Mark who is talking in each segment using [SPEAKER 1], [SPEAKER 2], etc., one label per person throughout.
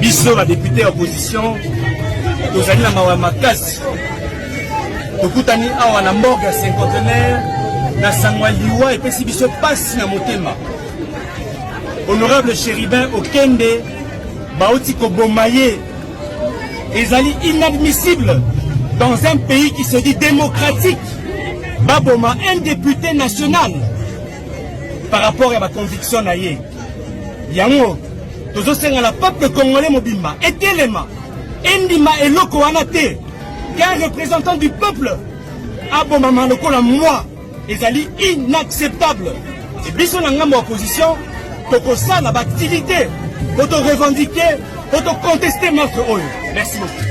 [SPEAKER 1] biso la députée opposition tozali na mawa makasi tokutani awa na morgue cinquantenaire na sangwa liwa epesi biso pasi na motema. Honorable Chérubin Okende bauti koboma ye ezali inadmissible dans un pays qui se dit démocratique baboma un député national par rapport à ma conviction na ye yango tozosenga la peuple congolais mobimba etelema endima eloko wana te qu'un représentant du peuple abomama lokola moi ezali inacceptable. Et biso na ngambo opposition tokosala baactivité koto revendiquer koto contester notre oyo. Merci beaucoup.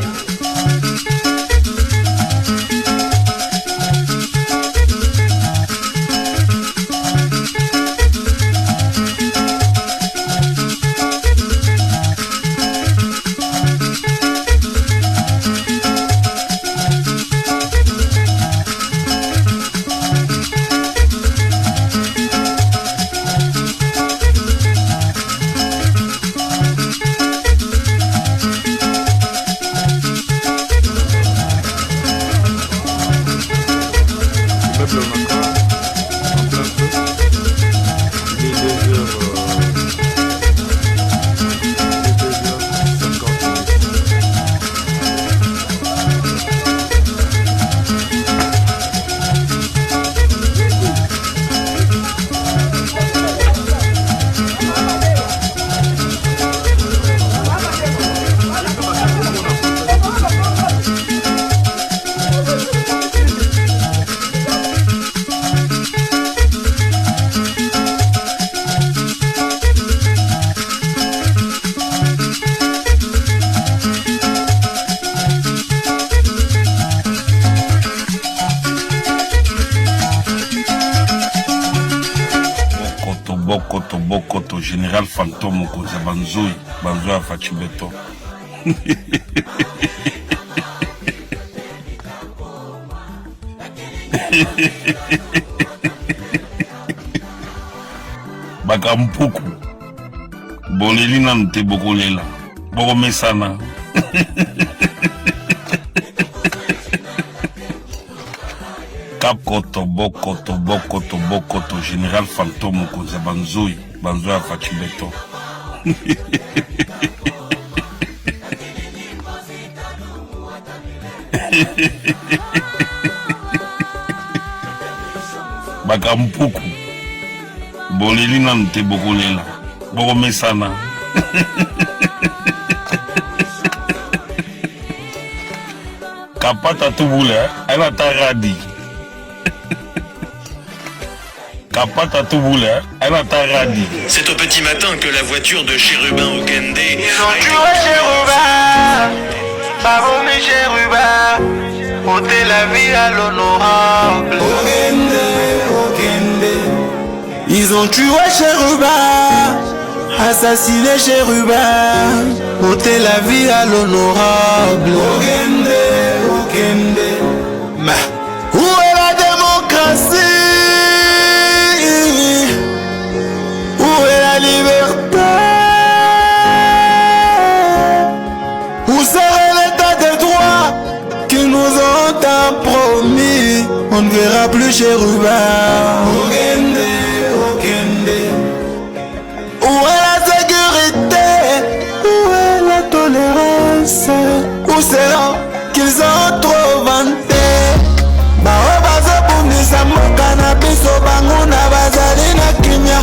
[SPEAKER 2] Bokoto général fantôme koza banzoi a fachi beto. Bakampuku boleli nanu te bokolela bokomesana. Koto bokoto général fantôme koza banzoi a fachi beto. Bakampuku boleli nanu te bokolela bokomesana. Kapata tubule ala taradi.
[SPEAKER 3] C'est au petit matin que la voiture de Chérubin Okende.
[SPEAKER 4] Ils ont tué Chérubin, Babomi Chérubin, ôté la vie à l'honorable. Okende. Ils ont tué Chérubin, assassiné Chérubin, ôté la vie à l'honorable. Okende. Où est la démocratie? Liberté. Où serait l'état de droit qu'ils nous ont tant promis? On ne verra plus Chérubin. Okende. Où est la sécurité? Où est la tolérance? Où sera qu'ils ont trop vanté? Bao bazo bundisa moka na biso bango na bazali na kimia.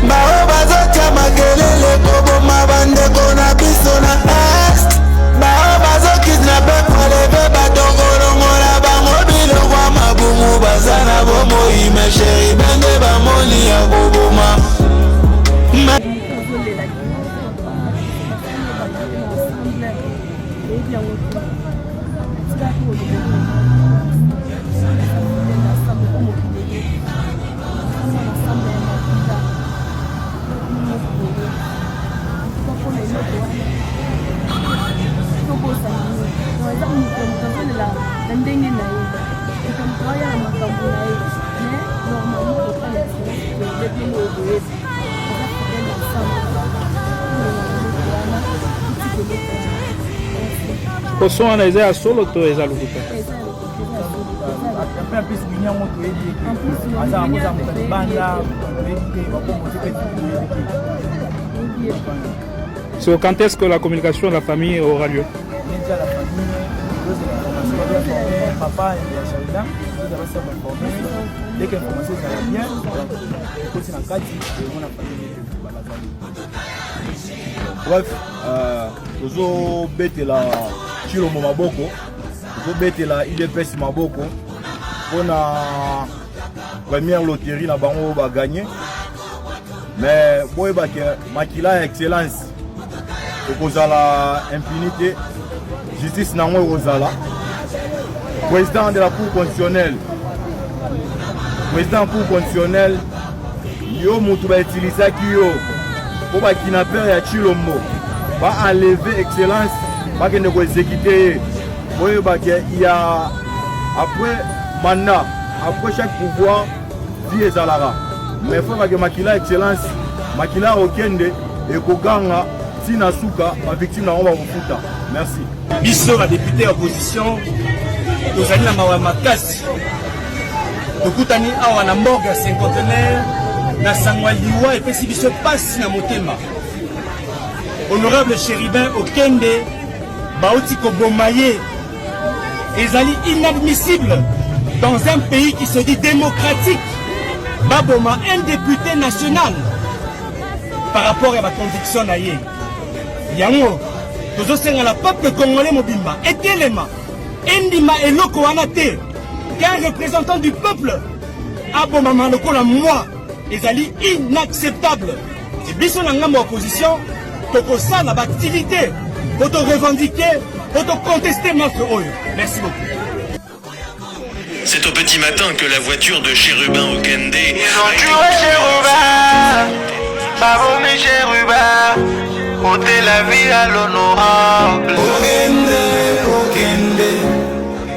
[SPEAKER 4] Bao bazotia makelele koboma bandeko na biso na est. Bao bazokidnape preleve badongolongo na bango bilokwa mabumu baza na bomoi. Me Chérubin nde bamoni ya koboma.
[SPEAKER 5] Poisson wana eza ya solo to eza lokuta. So quand est-ce que la communication de la famille aura lieu?
[SPEAKER 6] Papa et Charida, nous avons informé. Dès que l'information sera bien, on continue en 4 et on a
[SPEAKER 7] bref, tozo betela Chilombo maboko, tozo betela IDPS maboko pour la première loterie na bango ba gagner. Mais boy ba ke makila excellence okozala impunité, justice nango okozala. Président de la Cour constitutionnelle, yo mutu ba utiliser ki yo pour ba kidnapper ya Chilombo, ba enlever excellence, ba kende ko exécuter. Boye ba ke il y a après mandat, après chaque pouvoir vie ezalara. Mais faut ba ke makila excellence, makila okende et ko ganga tina suka ba victime na on va kufuta. Merci.
[SPEAKER 1] Biso ba député opposition tozali na mawa makasi tokutani awa na morgue ya cinquantenaire na sangwa liwa epesi biso pasi na motema. Honorable Chérubin Okende bauti koboma ye ezali inadmissible dans un pays qui se dit démocratique baboma un député national par rapport à ma conviction na ye yango tozosenga la peuple congolais mobimba etelema Endima eloko wana te qu'un représentant du peuple abomama lokola moi ezali inacceptable. Et biso na ngambo opposition tokosala activité auto revendiquer auto contester notre oyo. Merci beaucoup.
[SPEAKER 3] C'est au petit matin que la voiture de Chérubin Okende.
[SPEAKER 4] Ils ont tué Chérubin, Babomi Chérubin, ôté la vie à l'honorable.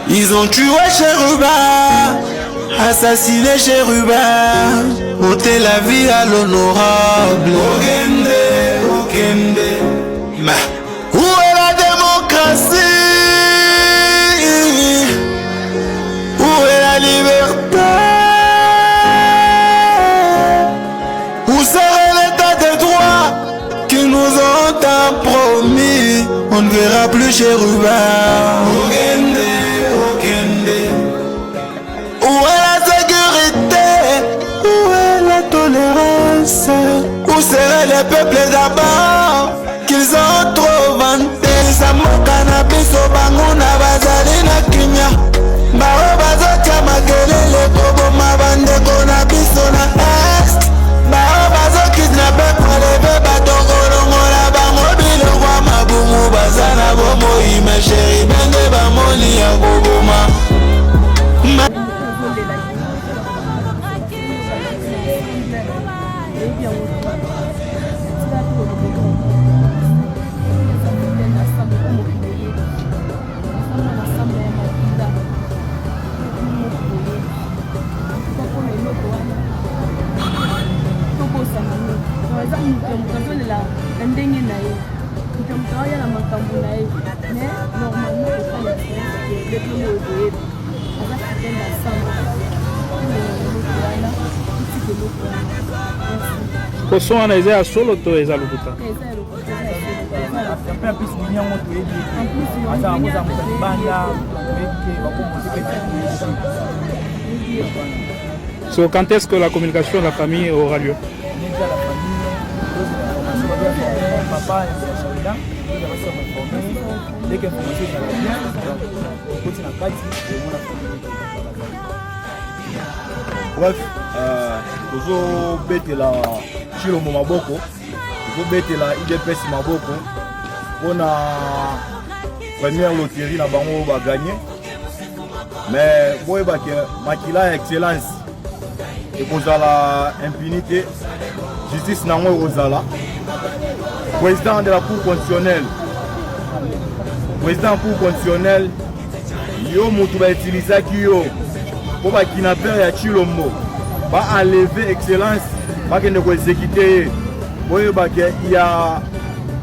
[SPEAKER 4] Ils ont tué Chérubin, assassiné Chérubin, ôté la vie à l'honorable. Où est la démocratie? Où est la liberté? Où serait l'état de droit qu'ils nous ont tant promis? On ne verra plus Chérubin. Où est la sécurité? Où est la tolérance? Où seraient les peuples d'abord qu'ils ont trop vanté? Samo cannabis au banguna bazali na kimia. Bao bazotia makelele koboma bandeko na biso na est. Bao bazo kidnapper prelever batongolongola bango biloko mabumu bazana bomo ime chéri benge bamoli ya koboma.
[SPEAKER 5] Poisson wana eza ya solo to eza lokuta. So quand est-ce que la communication de la famille aura lieu?
[SPEAKER 6] Papa et Charida, nous avons informé. Dès que l'information sera bien, on continue en 4 et on a
[SPEAKER 7] bref, tozo betela Chilombo maboko, tozo betela IDPS maboko pour la première loterie na bango ba gagner. Mais boy ba ke makila excellence et kozala impunité, justice nango okozala. Président de la Cour constitutionnelle, yo mutu ba utiliser ki yo pour ba kidnapper ya Chilombo, ba enlever excellence, ba kende ko exécuter. Boye ba ke il y a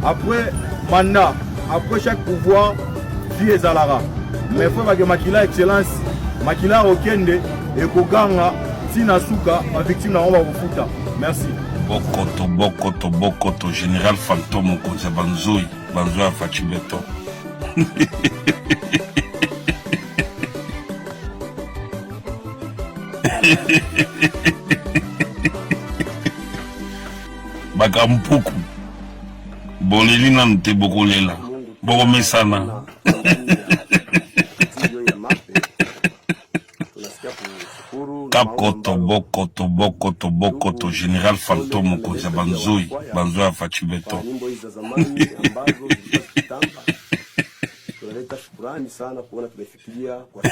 [SPEAKER 7] après mandat, après chaque pouvoir vie ezalaka mais faut bake makila excellence makila okende ekoganga tina suka bavictime nango bakofuta. Merci.
[SPEAKER 2] Bokoto général fantôme mokonzi banzoi ya faci beton. Bakampuku boleli nanu te bokolela bokomesana. Kakoto bokoto général fantôme mokonzi banzoi ya faci beton.
[SPEAKER 8] Tunaleta shukrani sana kuona tumefikiria kwa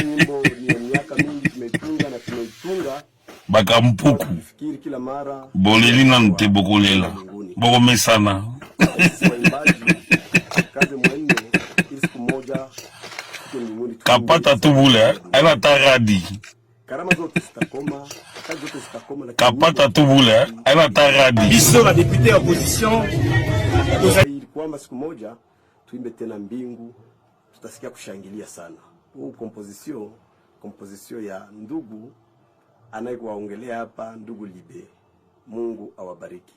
[SPEAKER 8] nyimbo ni miaka mingi tumeitunga na tumeitunga
[SPEAKER 2] bakampuku
[SPEAKER 8] kila mara
[SPEAKER 2] boleli nanu te bokolela bokomesana.
[SPEAKER 8] kazi mwende siku moja
[SPEAKER 2] kapata tubule ana taradi
[SPEAKER 8] karama zote zitakoma, kazi zote zitakoma, na
[SPEAKER 2] kapata tubule ana taradi
[SPEAKER 1] biso ba député opposition
[SPEAKER 8] kwamba siku moja tuimbe tena mbingu, tutasikia kushangilia sana. Huu composition ya ndugu anayekuwaongelea hapa, ndugu Libe. Mungu awabariki.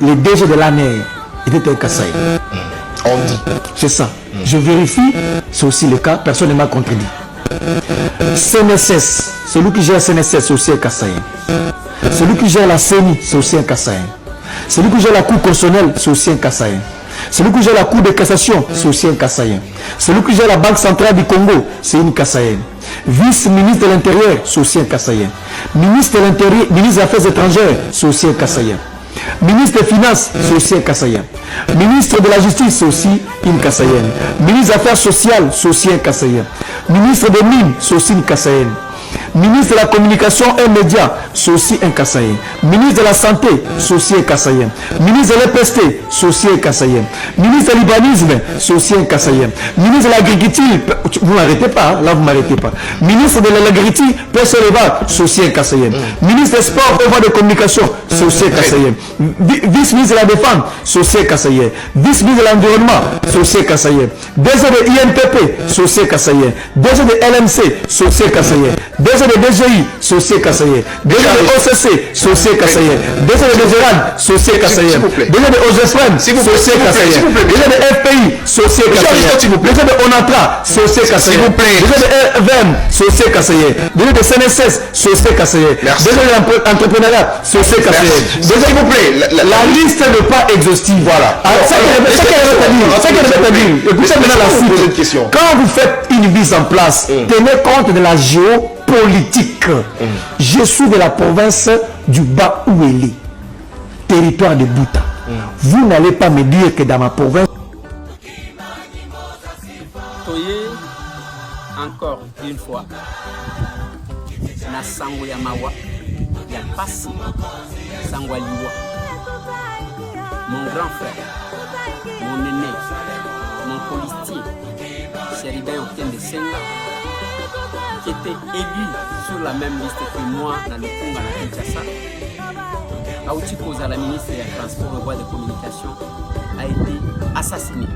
[SPEAKER 9] Le DG de l'année était un Kassai.
[SPEAKER 10] On dit.
[SPEAKER 9] C'est ça. Je vérifie, c'est aussi le cas, personne ne m'a contredit. CNSS, celui qui gère CNSS, c'est aussi un Kassai. Celui qui gère la CENI, c'est aussi un Kassai. Celui qui gère la Cour constitutionnelle, c'est aussi un Kassai. Celui qui gère la Cour de cassation, c'est aussi un Kassai. Celui qui gère la Banque centrale du Congo, c'est une Kassai. Vice-ministre de l'Intérieur, c'est aussi un Kassai. Ministre de l'Intérieur, ministre des Affaires étrangères, c'est aussi un Kassai. Ministre des Finances, c'est aussi un Kassaïen. Ministre de la Justice, c'est aussi une Kassaïenne. Ministre des Affaires sociales, c'est aussi un Kassaïen. Ministre des Mines, c'est aussi une Kassaïenne. Ministre de la Communication et Médias, c'est aussi un Kassaïen. Ministre de la Santé, c'est aussi un Kassaïen. Ministre de l'EPST, c'est aussi un Kassaïen. Ministre de l'Urbanisme, c'est aussi un Kassaïen. Ministre de l'Agriculture, vous m'arrêtez pas, là vous m'arrêtez pas. Ministre de l'Agriculture, c'est aussi un Kassaïen. Ministre des Sports et voies de communication, c'est aussi un Kassaïen. Vice-ministre de la Défense, c'est aussi un Kassaïen. Vice-ministre de l'Environnement, c'est aussi un Kassaïen. DG de INPP, c'est aussi un Kassaïen. DG de LMC, c'est aussi un Kassaïen. DG de DGI, c'est aussi un Kassaïen. DG de OCC, c'est aussi un Kassaïen. DG de DGRAN, c'est aussi un Kassaïen. DG de OGESFREM, c'est aussi un Kassaïen. DG de FPI, c'est aussi un Kassaïen. DG de ONATRA, c'est aussi un Kassaïen. DG de EVM, c'est aussi un Kassaïen. DG de CNSS, c'est aussi un Kassaïen. DG de l'entrepreneuriat, c'est aussi un Kassaïen.
[SPEAKER 10] S'il vous plaît,
[SPEAKER 9] la liste n'est pas exhaustive. Voilà. Ça qu'elle veut dire. Écoutez maintenant la suite. Quand vous faites une mise en place, tenez compte de la géopolitique. Je suis de la province du Bas-Ouélé, territoire de Bouta. Vous n'allez pas me dire que dans ma province.
[SPEAKER 11] Toye, encore une fois, na sango ya mawa, ya pasi, sango liwa. Mon grand frère, mon aîné, mon policier, cher Chéribin Okende Senga, qui était élu sur la même liste que moi dans le Congo à Kinshasa, Aouti Koza, la ministre des Transports et Voies de Communication, a été assassiné.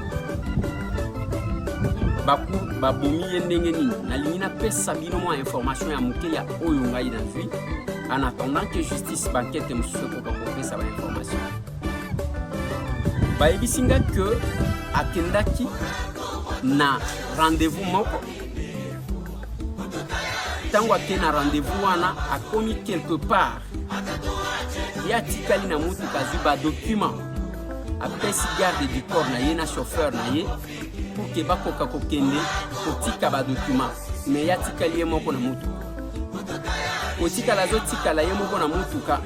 [SPEAKER 11] Baku babomi ndenge nini nalingi na pesa bino mwa information ya muke ya oyo ngai na zwi en attendant que justice banquette mususu ko kopesa ba information ba ebisinga que akendaki na rendez-vous moko tango ake na rendez-vous wana akomi quelque part ya tikali na mutu kazu ba document apesi garde du corps na ye na chauffeur na ye pour que bakoka kokende kotika ba document mais ya tikali ye moko na mutu kotika la zo tikala ye moko na mutuka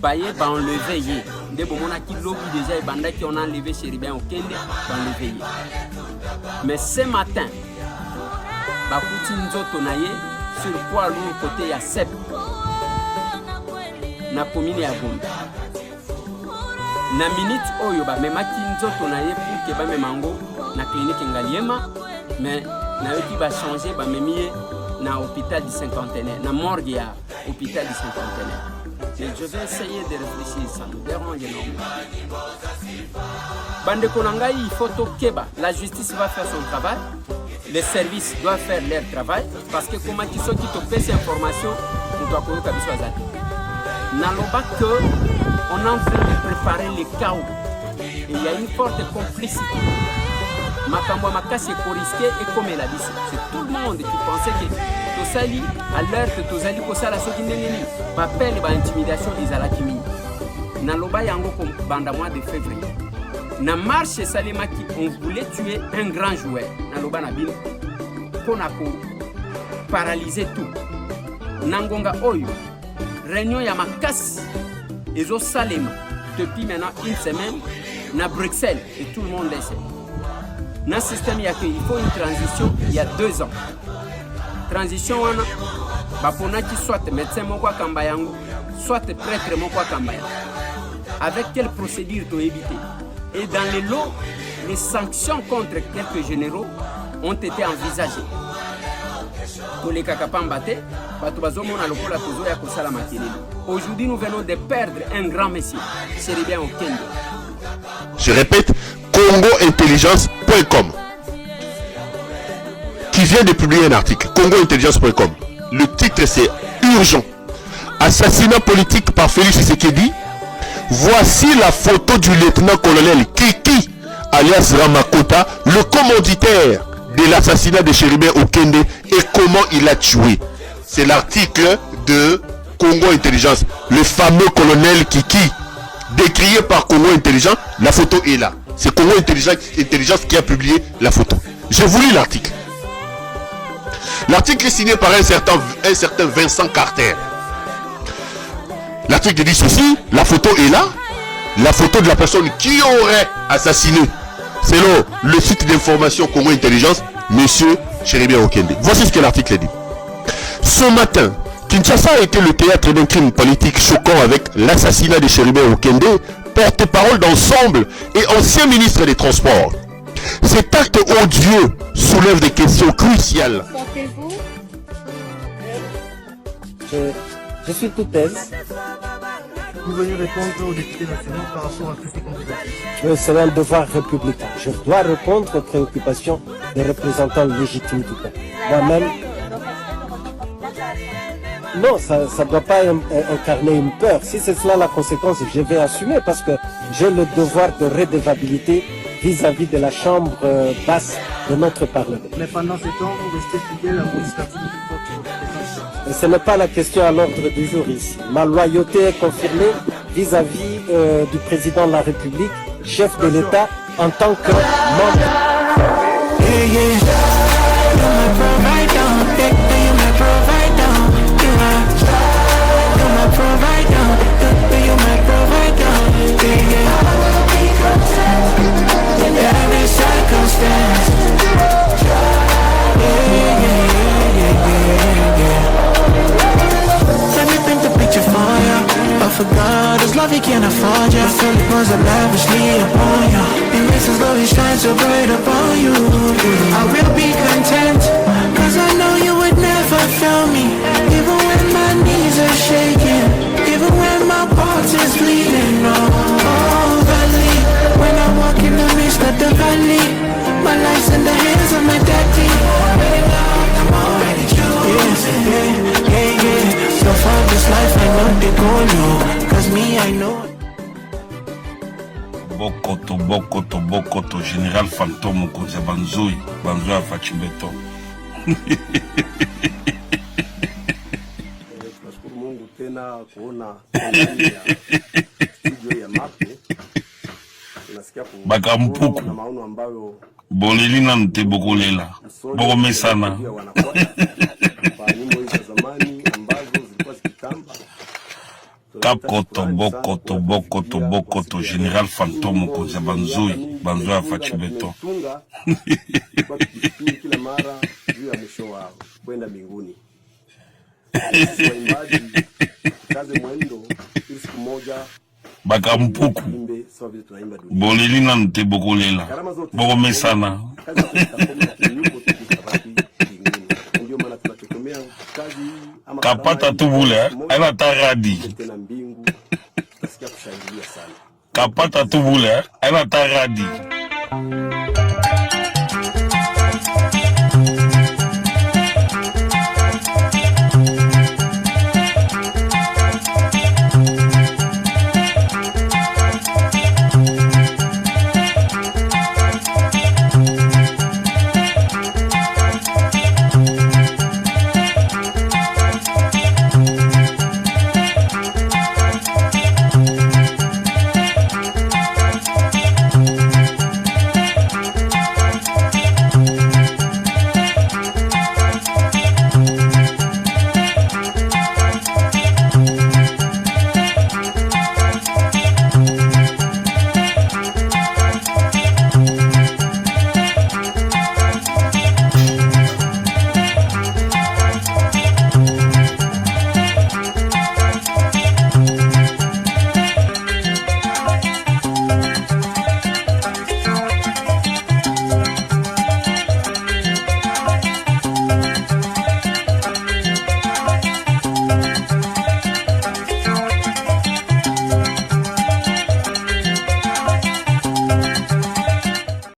[SPEAKER 11] baye ba enlever ye nde bomona ki lobi déjà ebanda ki on a enlevé Chéribin Okende ba enlever ye mais ce matin bakuti nzoto na ye sur poids lourd côté ya Sep na commune ya Gombe na minute oyo ba memaki nzoto na ye pour que ba memango na clinique Ngaliema mais na yoki ba changer ba memie na hôpital du cinquantenaire na morgue ya hôpital du cinquantenaire. Et je vais essayer de réfléchir, ça me dérange énormément. Bande Konangai, il faut keba. La justice va faire son travail, les services doivent faire leur travail parce que comment tu sais qui te fait ces informations, on doit connaître à Biswazat. Naloba que on est en train de préparer les chaos et il y a une forte complicité. Makambo Makasi est risqué et comme elle a dit, c'est tout le monde qui pensait que Tosali, alerte Tosali, Kosala Sokineni, Papel et intimidation des Alakimi. Naloba Yango comme banda mois de février. Na marche Salemaki, on voulait tuer un grand joueur. Naloba Nabil, Konako, paralyser tout. Nangonga Oyo, réunion Yamakasi, et Zo Salema, depuis maintenant une semaine, na Bruxelles, et tout le monde le sait. Dans le système, il faut une transition il y a 2 ans. Transition, qui soit médecin, soit prêtre, avec quelle procédure tu éviter. Et dans les lots, les sanctions contre quelques généraux ont été envisagées. Pour les Kakapambate, aujourd'hui, nous venons de perdre un grand messie, Chéribin Okende.
[SPEAKER 10] Je répète, congointelligence.com qui vient de publier un article, congointelligence.com. Le titre c'est Urgent. Assassinat politique par Félix Tshisekedi. Voici la photo du lieutenant-colonel Kiki alias Ramakota, le commanditaire de l'assassinat de Chéribin Okende et comment il a tué. C'est l'article de Congo Intelligence. Le fameux colonel Kiki, décrié par Congo Intelligence, la photo est là. C'est Congo Intelligence qui a publié la photo. Je vous lis l'article. L'article est signé par un certain Vincent Carter. L'article dit ceci, la photo est là. La photo de la personne qui aurait assassiné, selon le site d'information Congo Intelligence, monsieur Chéribin Okende. Voici ce que l'article dit. Ce matin, Kinshasa a été le théâtre d'un crime politique choquant avec l'assassinat de Chéribin Okende, porte-parole d'Ensemble et ancien ministre des Transports. Cet acte odieux soulève des questions cruciales.
[SPEAKER 12] Je suis tout aise.
[SPEAKER 6] Vous venez répondre aux députés nationaux par rapport à toutes ces candidatures.
[SPEAKER 12] C'est un devoir républicain. Je dois répondre aux préoccupations des représentants légitimes du peuple. Moi-même, non, ça ne doit pas incarner une peur. Si c'est cela la conséquence, je vais assumer parce que j'ai le devoir de redevabilité vis-à-vis de la chambre basse de notre Parlement.
[SPEAKER 6] Mais pendant ce temps, vous restez fidèle à vos statuts.
[SPEAKER 12] Et ce n'est pas la question à l'ordre du jour ici. Ma loyauté est confirmée vis-à-vis du président de la République, chef de l'État, en tant que membre.
[SPEAKER 13] For God, His love He can't afford ya. The Philip was lavishly upon ya. He makes His love, He shines so bright upon
[SPEAKER 2] fantôme konza banzoi banzoi fachi beton.
[SPEAKER 8] Tunashukuru Mungu tena kuona ndani ya studio ya Mape. Tunasikia
[SPEAKER 2] bakampuku
[SPEAKER 8] na maono ambayo
[SPEAKER 2] bolelina nte bokolela bokomesana
[SPEAKER 8] kwa nyimbo hizo zamani ambazo zilikuwa zikitamba.
[SPEAKER 2] Kakoto bokoto Général Fantôme konza banzoi fachi beton.
[SPEAKER 8] Kwa kila mara juu ya mwisho wao kwenda mbinguni. Waimbaji kaze mwendo ili siku moja
[SPEAKER 2] bakampuku bolelina nte bokolela bokomesana. Kapata tubule aina taradi kapata tubule aina taradi